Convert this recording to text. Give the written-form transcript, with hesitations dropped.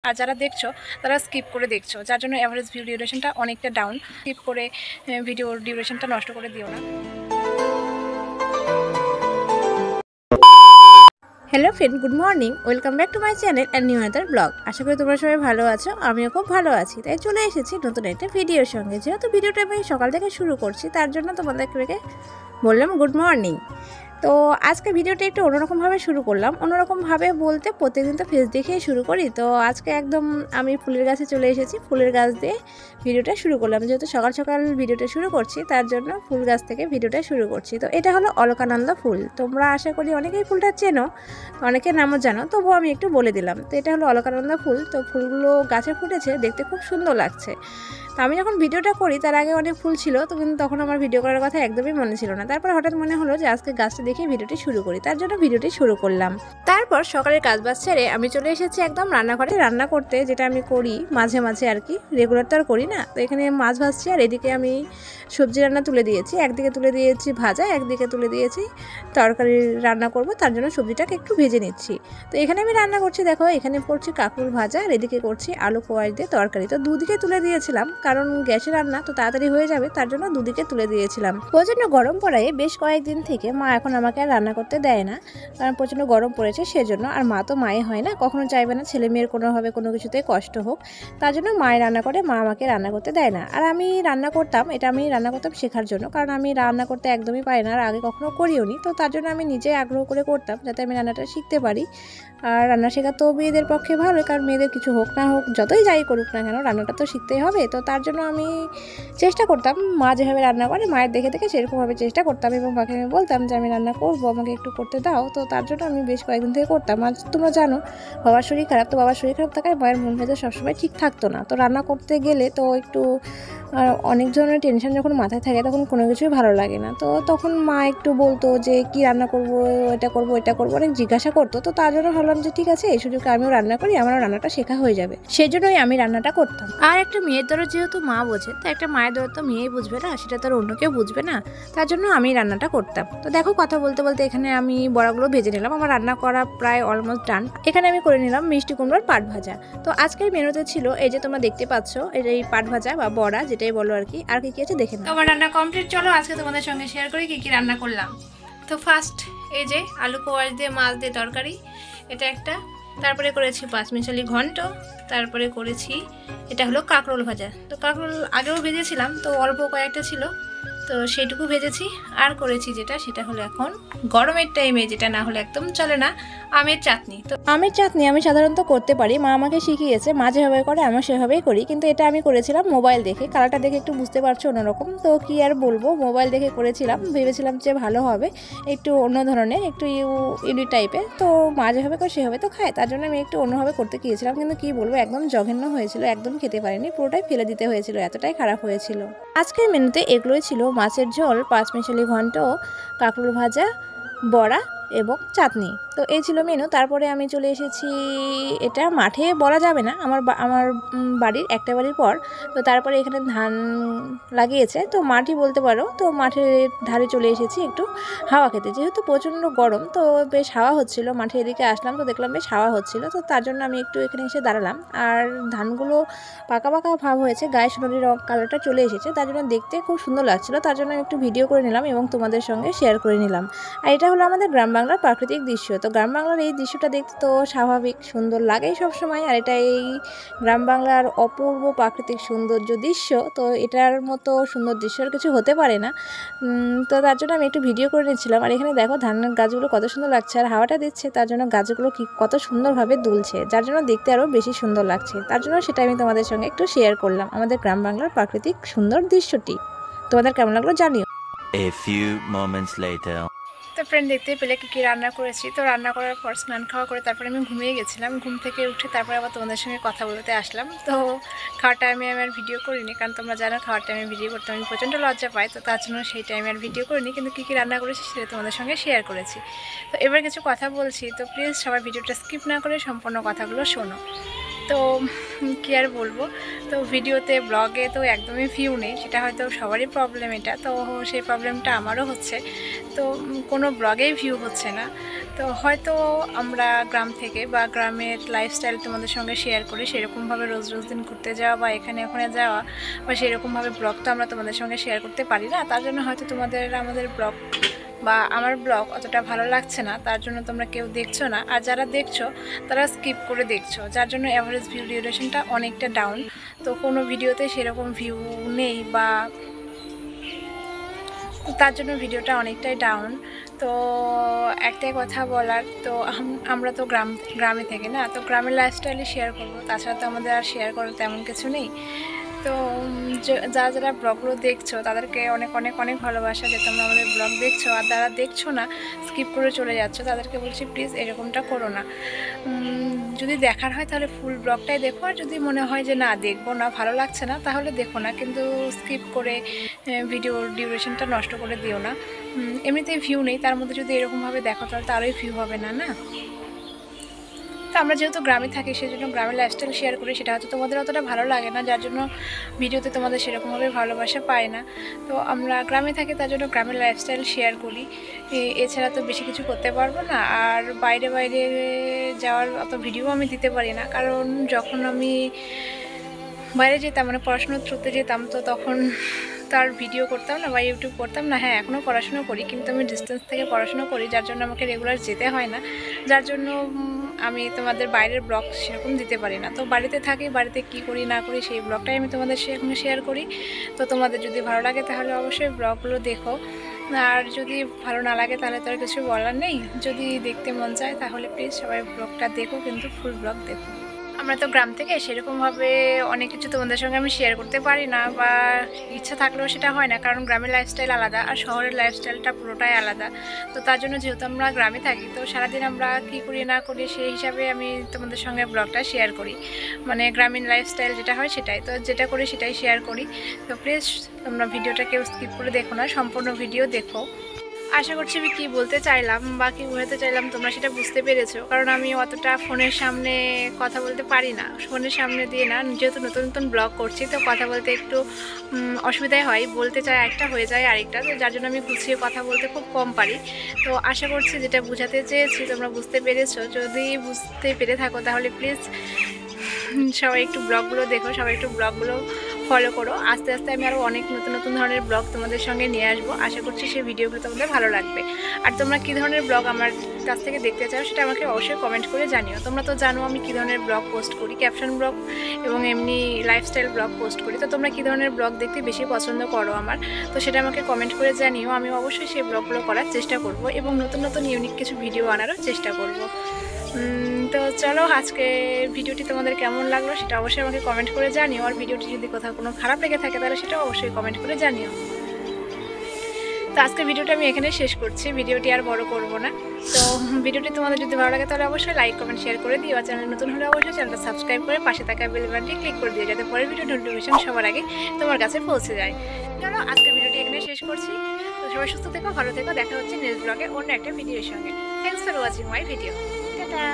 আর যারা দেখছো তারা স্কিপ করে দেখছো, যার জন্য অ্যাভারেজ ভিউ ডিউরেশনটা অনেকটা ডাউন। স্কিপ করে ভিডিওর ডিউরেশনটা নষ্ট করে দিও না। Hello friend, good morning, welcome back to my channel and new other blog. আশা করি তোমরা সবাই ভালো আছো, আমিও খুব ভালো আছি। তাই চলে এসেছি নতুন একটা ভিডিওর সঙ্গে। যেহেতু ভিডিওটা আমি সকাল থেকে শুরু করছি, তার জন্য তোমাদেরকে বললাম গুড মর্নিং। তো আজকে ভিডিওটা একটু অন্যরকমভাবে শুরু করলাম। অন্যরকমভাবে বলতে প্রত্যেকদিন তো ফেস দেখেই শুরু করি, তো আজকে একদম আমি ফুলের গাছে চলে এসেছি। ফুলের গাছ দিয়ে ভিডিওটা শুরু করলাম, যেহেতু সকাল সকাল ভিডিওটা শুরু করছি, তার জন্য ফুল গাছ থেকে ভিডিওটা শুরু করছি। তো এটা হলো অলকানন্দা ফুল। তোমরা আশা করি অনেকেই ফুলটা চেনো, অনেকের নামও জানো, তবুও আমি একটু বলে দিলাম। তো এটা হলো অলকানন্দা ফুল। তো ফুলগুলো গাছে ফুটেছে, দেখতে খুব সুন্দর লাগছে। তো আমি যখন ভিডিওটা করি তার আগে অনেক ফুল ছিল, তো কিন্তু তখন আমার ভিডিও করার কথা একদমই মনে ছিল না। তারপর হঠাৎ মনে হলো যে আজকে গাছটা দেখে ভিডিওটি শুরু করি, তার জন্য ভিডিওটি শুরু করলাম। তারপর সকালের কাজবাজ ছেড়ে আমি চলে এসেছি একদম রান্নাঘরে রান্না করতে, যেটা আমি করি মাঝে মাঝে আর কি, রেগুলার তো আর করি না। তো এখানে মাছ ভাজছি, আর এদিকে আমি সবজি রান্না তুলে দিয়েছি। একদিকে তুলে দিয়েছি ভাজা, একদিকে তুলে দিয়েছি তরকারি রান্না করব, তার জন্য সবজিটাকে একটু ভেজে নিচ্ছি। তো এখানে আমি রান্না করছি, দেখো এখানে করছি কাঁকরোল ভাজা, আর এদিকে করছি আলু কোয়াশ দিয়ে তরকারি। তো দুদিকে তুলে দিয়েছিলাম, কারণ গ্যাসে রান্না তো তাড়াতাড়ি হয়ে যাবে, তার জন্য দুদিকে তুলে দিয়েছিলাম। প্রচণ্ড গরম পড়ায় বেশ কয়েকদিন থেকে মা এখন আমাকে আর রান্না করতে দেয় না, কারণ প্রচণ্ড গরম পড়েছে সেজন্য। আর মা তো মায়ে হয় না, কখনো চাইবে না ছেলে মেয়ের কোনোভাবে কোনো কিছুতে কষ্ট হোক, তার জন্য মায়ের রান্না করে, মা আমাকে রান্না করতে দেয় না। আর আমি রান্না করতাম, এটা আমি রান্না করতাম শেখার জন্য, কারণ আমি রান্না করতে একদমই পারি না, আর আগে কখনো করিও নি। তো তার জন্য আমি নিজে আগ্রহ করে করতাম, যাতে আমি রান্নাটা শিখতে পারি। আর রান্না শেখা তো মেয়েদের পক্ষে ভালো, কারণ মেয়েদের কিছু হোক না হোক, যতই যাই করুক না কেন, রান্নাটা তো শিখতেই হবে। তো তার জন্য আমি চেষ্টা করতাম, মা যেভাবে রান্না করে মায়ের দেখে দেখে সেরকমভাবে চেষ্টা করতাম, এবং মাকে আমি বলতাম যে আমি রান্না করবো, আমাকে একটু করতে দাও। তো তার জন্য আমি বেশ কয়েকদিন থেকে করতাম। আর তোমরা জানো বাবার শরীর খারাপ, তো বাবার শরীর খারাপ থাকায় মায়ের মন মেজাজ সবসময় ঠিক থাকতো না। তো রান্না করতে গেলে তো একটু অনেক ধরনের টেনশন যখন মাথায় থাকে, তখন কোনো কিছুই ভালো লাগে না। তো তখন মা একটু বলতো যে কি রান্না করবো, এটা করবো এটা করবো, অনেক জিজ্ঞাসা করতো। তো তার জন্য ভাবলাম যে ঠিক আছে, এই সুযোগে আমিও রান্না করি, আমারও রান্নাটা শেখা হয়ে যাবে, সেই জন্যই আমি রান্নাটা করতাম। আর একটা মেয়ের দরদ যেহেতু মা বোঝে, তো একটা মায়ের দরদ তো মেয়েই বুঝবে না, সেটা তো আর অন্য কেউ বুঝবে না, তার জন্য আমি রান্নাটা করতাম। তো দেখো কথা বলতে বলতে এখানে আমি বড়াগুলো ভেজে নিলাম, আমার রান্না করা প্রায় অলমোস্ট ডান। এখানে আমি করে নিলাম মিষ্টি কুমড়োর পাট ভাজা। তো আজকের মেনুতে ছিল এই যে তোমরা দেখতে পাচ্ছ, এই পাট ভাজা বা বড়া যেটাই বলো আর কি। আর কি কি আছে দেখে নাও। আমার রান্না কমপ্লিট, চলো আজকে তোমাদের সঙ্গে শেয়ার করি কি কি রান্না করলাম। তো ফার্স্ট এই যে আলু কোয়াশ দিয়ে মাছ দিয়ে তরকারি, এটা একটা। তারপরে করেছি পাঁচমিশালি ঘন্ট। তারপরে করেছি এটা হলো কাঁকরোল ভাজা। তো কাঁকরোল আগেও ভেজেছিলাম, তো অল্প কয়েকটা ছিল, তো সেইটুকু ভেজেছি। আর করেছি যেটা, সেটা হলো এখন গরমের টাইমে যেটা না হলে একদম চলে না, আমের চাটনি। তো আমের চাটনি আমি সাধারণত করতে পারি, মা আমাকে শিখিয়েছে, মা যেভাবে করে আমি সেভাবেই করি। কিন্তু এটা আমি করেছিলাম মোবাইল দেখে, কালারটা দেখে একটু বুঝতে পারছো অন্যরকম। তো কি আর বলবো, মোবাইল দেখে করেছিলাম, ভেবেছিলাম যে ভালো হবে, একটু অন্য ধরনের, একটু ইউনিক টাইপের। তো মা যেভাবে করে সেভাবে তো খায়, তার জন্য আমি একটু অন্যভাবে করতে গিয়েছিলাম। কিন্তু কি বলবো, একদম জঘন্য হয়েছিল, একদম খেতে পারিনি, পুরোটাই ফেলে দিতে হয়েছিল, এতটাই খারাপ হয়েছিল। আজকের মেনুতে এগুলোই ছিল: মাছের ঝোল, পাঁচমিশালি ঘন্ট, কাঁকরোল ভাজা, বড়া এবং চাটনি। তো এই ছিল মেনু। তারপরে আমি চলে এসেছি, এটা মাঠে বলা যাবে না, আমার বাড়ির একটা বাড়ির পর। তো তারপরে এখানে ধান লাগিয়েছে, তো মাঠই বলতে পারো। তো মাঠের ধারে চলে এসেছি একটু হাওয়া খেতে, যেহেতু প্রচণ্ড গরম, তো বেশ হাওয়া হচ্ছিল। মাঠে এদিকে আসলাম, তো দেখলাম বেশ হাওয়া হচ্ছিল, তো তার জন্য আমি একটু এখানে এসে দাঁড়ালাম। আর ধানগুলো পাকা পাকা ভাব হয়েছে, গায়ে সোনালি রং কালারটা চলে এসেছে, তার জন্য দেখতে খুব সুন্দর লাগছিল। তার জন্য আমি একটু ভিডিও করে নিলাম এবং তোমাদের সঙ্গে শেয়ার করে নিলাম। আর এটা হলো আমাদের গ্রাম বাংলার প্রাকৃতিক দৃশ্য। তো গ্রাম বাংলার এই দৃশ্যটা দেখতে তো স্বাভাবিক সুন্দর লাগেই সবসময়, আর এটা এই গ্রাম বাংলার অপূর্ব প্রাকৃতিক সৌন্দর্য দৃশ্য। তো এটার মতো সুন্দর দৃশ্যের কিছু হতে পারে না। তো তার জন্য আমি একটু ভিডিও করে নিচ্ছিলাম। আর এখানে দেখো ধানের গাছগুলো কত সুন্দর লাগছে, আর হাওয়াটা দিচ্ছে, তার জন্য গাছগুলো কি কত সুন্দরভাবে দুলছে, যার জন্য দেখতে আরও বেশি সুন্দর লাগছে। তার জন্য সেটা আমি তোমাদের সঙ্গে একটু শেয়ার করলাম, আমাদের গ্রাম বাংলার প্রাকৃতিক সুন্দর দৃশ্যটি। তোমাদের কেমন লাগলো জানিও। A few moments later. তো ফ্রেন্ড, দেখতে পেলে কী কী রান্না করেছি। তো রান্না করার পর স্নান খাওয়া করে তারপরে আমি ঘুমিয়ে গেছিলাম। ঘুম থেকে উঠে তারপরে আবার তোমাদের সঙ্গে কথা বলতে আসলাম। তো খাওয়ার টাইমে আমি আর ভিডিও করিনি, কারণ তোমরা জানো খাওয়ার টাইমে ভিডিও করতে আমি প্রচণ্ড লজ্জা পাই। তো তার জন্য সেই টাইমে আর ভিডিও করিনি, কিন্তু কী কী রান্না করেছি সেটা তোমাদের সঙ্গে শেয়ার করেছি। তো এবার কিছু কথা বলছি, তো প্লিজ সবাই ভিডিওটা স্কিপ না করে সম্পূর্ণ কথাগুলো শোনো। তো কী আর বলবো, তো ভিডিওতে ব্লগে তো একদমই ভিউ নেই, সেটা হয়তো সবারই প্রবলেম এটা। তো সেই প্রবলেমটা আমারও হচ্ছে, তো কোনো ব্লগেই ভিউ হচ্ছে না। তো তো হয়তো আমরা গ্রাম থেকে বা গ্রামের লাইফস্টাইল তোমাদের সঙ্গে শেয়ার করি, সেরকমভাবে রোজ রোজ দিন ঘুরতে যাওয়া বা এখানে ওখানে যাওয়া বা সেরকমভাবে ব্লগ তো আমরা তোমাদের সঙ্গে শেয়ার করতে পারি না। তার জন্য হয়তো তোমাদের আমাদের ব্লগ বা আমার ব্লগ অতটা ভালো লাগছে না, তার জন্য তোমরা কেউ দেখছো না। আর যারা দেখছো তারা স্কিপ করে দেখছো, যার জন্য অ্যাভারেজ ভিউ ডিউরেশনটা অনেকটা ডাউন। তো কোনো ভিডিওতে সেরকম ভিউ নেই বা তার জন্য ভিডিওটা অনেকটাই ডাউন। তো একটাই কথা বলার, তো আমরা তো গ্রামে থেকে না, তো গ্রামের লাইফস্টাইলই শেয়ার করবো, তাছাড়া তো আমাদের আর শেয়ার করার তেমন কিছু নেই। তো যারা যারা ব্লগগুলো দেখছো তাদেরকে অনেক অনেক অনেক ভালোবাসা যে তোমরা আমাদের ব্লগ দেখছো। আর যারা দেখছো না, স্কিপ করে চলে যাচ্ছো, তাদেরকে বলছি প্লিজ এরকমটা করো না। যদি দেখার হয় তাহলে ফুল ব্লগটাই দেখো, আর যদি মনে হয় যে না দেখবো না, ভালো লাগছে না, তাহলে দেখো না, কিন্তু স্কিপ করে ভিডিওর ডিউরেশনটা নষ্ট করে দিও না। এমনিতেই ভিউ নেই, তার মধ্যে যদি এরকমভাবে দেখো তাহলে তো আরোই ভিউ হবে না, না? তো আমরা যেহেতু গ্রামে থাকি সেই জন্য গ্রামের লাইফস্টাইল শেয়ার করি, সেটা হয়তো তোমাদের অতটা ভালো লাগে না, যার জন্য ভিডিওতে তোমাদের সেরকমভাবে ভালোবাসা পায় না। তো আমরা গ্রামে থাকি, তার জন্য গ্রামের লাইফস্টাইল শেয়ার করি, এছাড়া তো বেশি কিছু করতে পারবো না। আর বাইরে বাইরে যাওয়ার অত ভিডিও আমি দিতে পারি না, কারণ যখন আমি বাইরে যেতাম, মানে পড়াশোনার থ্রুতে যেতাম, তো তখন তার ভিডিও করতাম না বা ইউটিউব করতাম না। হ্যাঁ, এখনও পড়াশোনা করি, কিন্তু আমি ডিস্টেন্স থেকে পড়াশোনা করি, যার জন্য আমাকে রেগুলার যেতে হয় না, যার জন্য আমি তোমাদের বাইরের ব্লগ সেরকম দিতে পারি না। তো বাড়িতে থাকি, বাড়িতে কি করি না করি সেই ব্লগটাই আমি তোমাদের সঙ্গে শেয়ার করি। তো তোমাদের যদি ভালো লাগে তাহলে অবশ্যই ব্লগগুলো দেখো, আর যদি ভালো না লাগে তাহলে তো আর কিছু বলার নেই। যদি দেখতে মন চায় তাহলে প্লিজ সবাই ব্লগটা দেখো, কিন্তু ফুল ব্লগ দেখো। আমরা তো গ্রাম থেকে সেরকমভাবে অনেক কিছু তোমাদের সঙ্গে আমি শেয়ার করতে পারি না, বা ইচ্ছা থাকলেও সেটা হয় না, কারণ গ্রামের লাইফস্টাইল আলাদা আর শহরের লাইফস্টাইলটা পুরোটাই আলাদা। তো তার জন্য যেহেতু আমরা গ্রামে থাকি, তো সারাদিন আমরা কী করি না করি সেই হিসাবে আমি তোমাদের সঙ্গে ব্লগটা শেয়ার করি, মানে গ্রামীণ লাইফস্টাইল যেটা হয় সেটাই, তো যেটা করি সেটাই শেয়ার করি। তো প্লিজ তোমরা ভিডিওটা কেউ স্কিপ করে দেখো না, সম্পূর্ণ ভিডিও দেখো। আশা করছি আমি কী বলতে চাইলাম বা কী বোঝাতে চাইলাম তোমরা সেটা বুঝতে পেরেছো, কারণ আমি অতটা ফোনের সামনে কথা বলতে পারি না, ফোনের সামনে দিয়ে না, যেহেতু নতুন নতুন ব্লগ করছি তো কথা বলতে একটু অসুবিধাই হয়, বলতে চাই একটা হয়ে যায় আরেকটা, তো যার জন্য আমি গুছিয়ে কথা বলতে খুব কম পারি। তো আশা করছি যেটা বোঝাতে চেয়েছি তোমরা বুঝতে পেরেছো। যদি বুঝতে পেরে থাকো তাহলে প্লিজ সবাই একটু ব্লগগুলো দেখো, সবাই একটু ব্লগগুলো ফলো করো। আস্তে আস্তে আমি আরও অনেক নতুন নতুন ধরনের ব্লগ তোমাদের সঙ্গে নিয়ে আসবো, আশা করছি সেই ভিডিওগুলো তোমাদের ভালো লাগবে। আর তোমরা কী ধরনের ব্লগ আমার কাছ থেকে দেখতে চাও সেটা আমাকে অবশ্যই কমেন্ট করে জানিও। তোমরা তো জানো আমি কী ধরনের ব্লগ পোস্ট করি, ক্যাপশন ব্লগ এবং এমনি লাইফস্টাইল ব্লগ পোস্ট করি। তো তোমরা কী ধরনের ব্লগ দেখতে বেশি পছন্দ করো আমার, তো সেটা আমাকে কমেন্ট করে জানিও। আমি অবশ্যই সেই ব্লগগুলো করার চেষ্টা করব এবং নতুন নতুন ইউনিক কিছু ভিডিও আনারও চেষ্টা করব। তো চলো, আজকে ভিডিওটি তোমাদের কেমন লাগলো সেটা অবশ্যই আমাকে কমেন্ট করে জানিও। আর ভিডিওটি যদি কোথাও কোনো খারাপ লেগে থাকে তাহলে সেটাও অবশ্যই কমেন্ট করে জানিও। তো আজকের ভিডিওটা আমি এখানে শেষ করছি, ভিডিওটি আর বড় করব না। তো ভিডিওটি তোমাদের যদি ভালো লাগে তাহলে অবশ্যই লাইক কমেন্ট শেয়ার করে দিও। আর চ্যানেল নতুন হলে অবশ্যই চ্যানেলটা সাবস্ক্রাইব করে পাশে থাকা বেল বাটনটি ক্লিক করে দিও, যাতে পরের ভিডিও নোটিফিকেশন সবার আগে তোমার কাছে পৌঁছে যায়। চলো, আজকের ভিডিওটি এখানে শেষ করছি। তো সবাই সুস্থ থেকো, ভালো থেকো, দেখা হচ্ছে নেক্সট ব্লগে অন্য একটা ভিডিওর সঙ্গে। Thanks for watching my video. Tata.